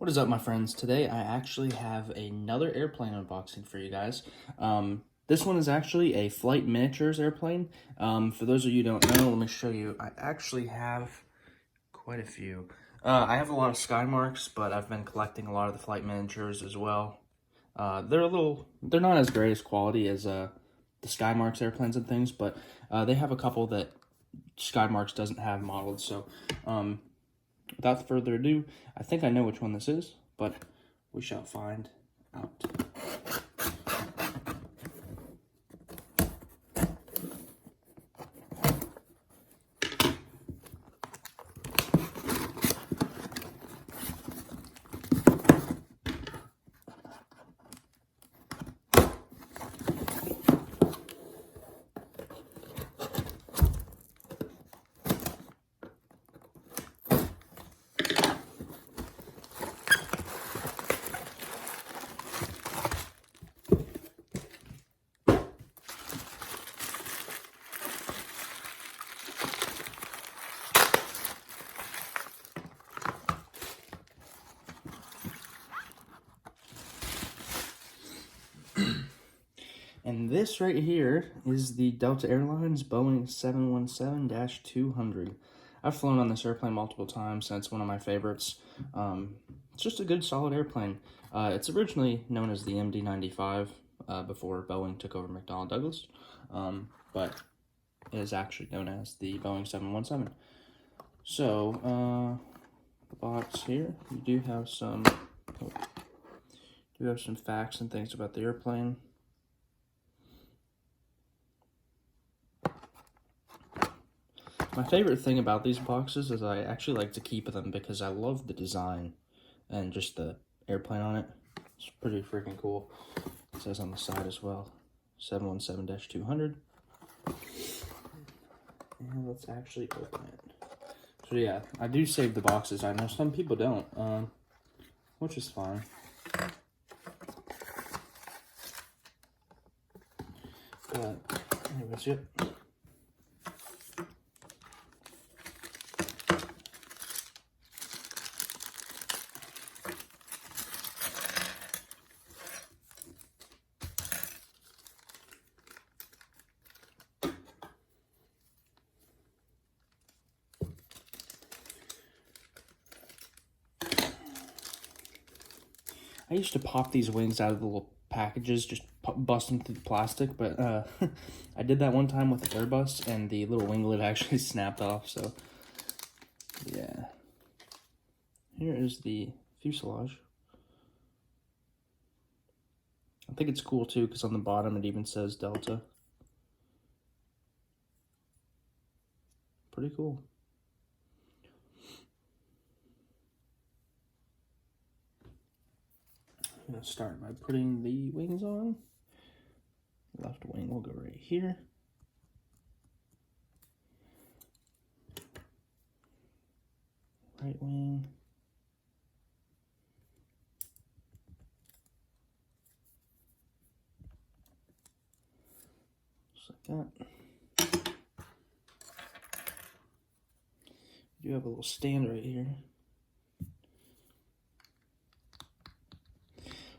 What is up, my friends? Today I actually have another airplane unboxing for you guys. This one is actually a Flight Miniatures airplane. For those of you who don't know, let me show you. I actually have quite a few. I have a lot of Skymarks, but I've been collecting a lot of the Flight Miniatures as well. They're not as great as quality as the Skymarks airplanes and things, but they have a couple that Skymarks doesn't have modeled, so without further ado, I think I know which one this is, but we shall find out. And this right here is the Delta Airlines Boeing 717-200. I've flown on this airplane multiple times, and it's one of my favorites. It's just a good, solid airplane. It's originally known as the MD-95 before Boeing took over McDonnell Douglas, but it is actually known as the Boeing 717. So, the box here, you do have some facts and things about the airplane. My favorite thing about these boxes is I actually like to keep them because I love the design and just the airplane on it. It's pretty freaking cool. It says on the side as well, 717-200. And let's actually open it. So yeah, I do save the boxes. I know some people don't, which is fine. But anyways, yep. I used to pop these wings out of the little packages, just bust them through the plastic, but I did that one time with the Airbus, and the little winglet actually snapped off, so yeah. Here is the fuselage. I think it's cool, too, because on the bottom it even says Delta. Pretty cool. I'm going to start by putting the wings on. Left wing will go right here. Right wing. Just like that. You have a little stand right here.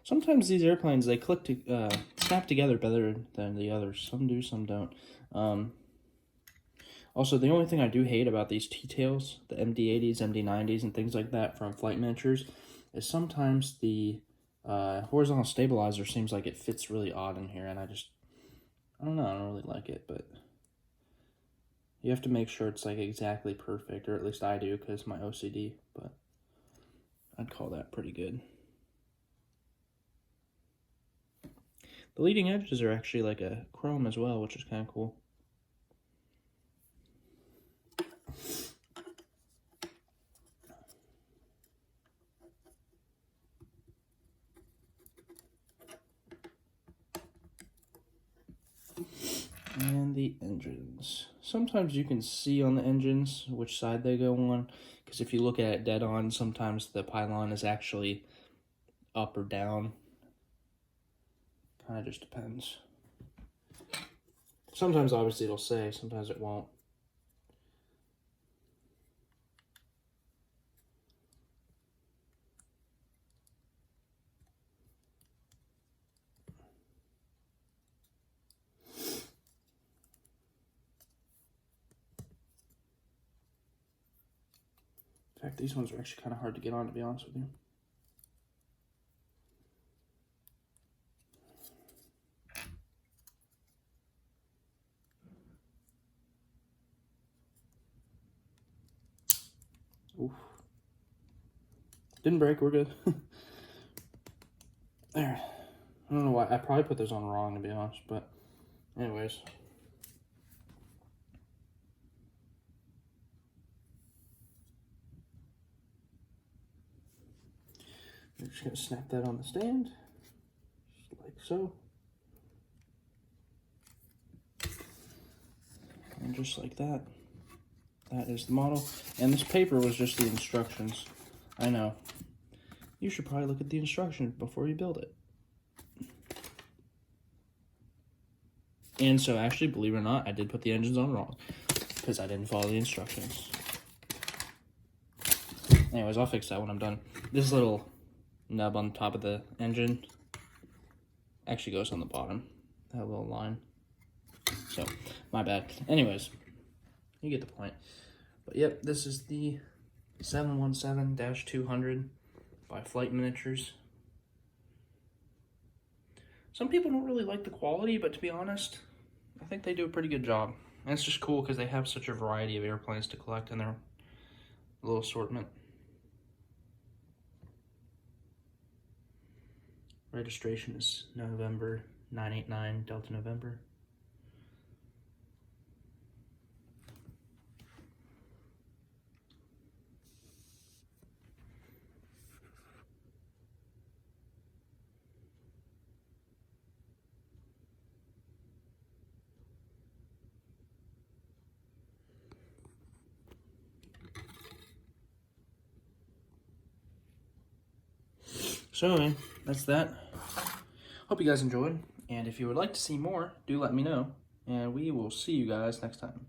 Sometimes these airplanes, they snap together better than the others. Some do, some don't. Also, the only thing I do hate about these T-tails, the MD-80s, MD-90s, and things like that from Flight Miniatures, is sometimes the horizontal stabilizer seems like it fits really odd in here, and I don't know, I don't really like it, but you have to make sure it's like exactly perfect, or at least I do, because my OCD, but I'd call that pretty good. The leading edges are actually like a chrome as well, which is kind of cool. And the engines. Sometimes you can see on the engines which side they go on, because if you look at it dead on, sometimes the pylon is actually up or down. Kind of just depends. Sometimes obviously it'll say, sometimes it won't. fact, these ones are actually kind of hard to get on, to be honest with you. Oof. Didn't break, we're good. There. I don't know why. I probably put those on wrong, to be honest, but anyways. We're just going to snap that on the stand, just like so. And just like that. That is the model. And this paper was just the instructions. I know. You should probably look at the instructions before you build it. And so actually, believe it or not, I did put the engines on wrong because I didn't follow the instructions. Anyways, I'll fix that when I'm done. This little nub on top of the engine actually goes on the bottom. That little line. So, my bad. Anyways, you get the point. But yep, this is the 717-200 by Flight Miniatures. Some people don't really like the quality, but to be honest, I think they do a pretty good job. And it's just cool because they have such a variety of airplanes to collect in their little assortment. Registration is November 989 Delta November. So anyway, that's that. Hope you guys enjoyed, and if you would like to see more, do let me know, and we will see you guys next time.